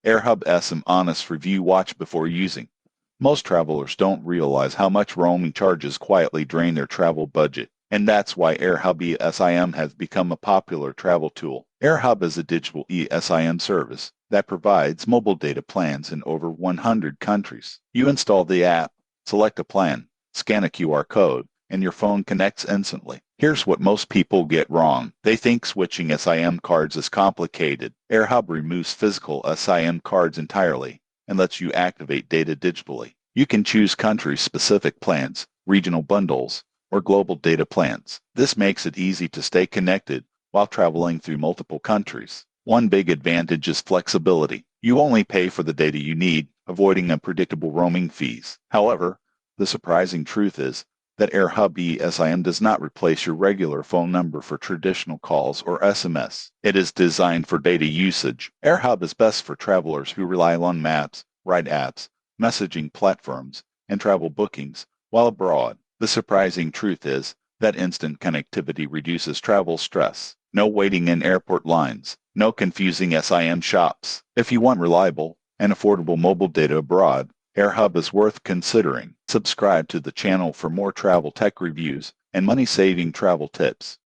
AirHub has some honest review watch before using. Most travelers don't realize how much roaming charges quietly drain their travel budget, and that's why AirHub eSIM has become a popular travel tool. AirHub is a digital eSIM service that provides mobile data plans in over 100 countries. You install the app, select a plan, scan a QR code, and your phone connects instantly. Here's what most people get wrong. They think switching SIM cards is complicated. AirHub removes physical SIM cards entirely and lets you activate data digitally. You can choose country-specific plans, regional bundles, or global data plans. This makes it easy to stay connected while traveling through multiple countries. One big advantage is flexibility. You only pay for the data you need, avoiding unpredictable roaming fees. However, the surprising truth is that AirHub eSIM does not replace your regular phone number for traditional calls or SMS. It is designed for data usage. AirHub is best for travelers who rely on maps, ride apps, messaging platforms, and travel bookings while abroad. The surprising truth is that instant connectivity reduces travel stress. No waiting in airport lines, no confusing SIM shops. If you want reliable and affordable mobile data abroad, AirHub is worth considering. Subscribe to the channel for more travel tech reviews and money-saving travel tips.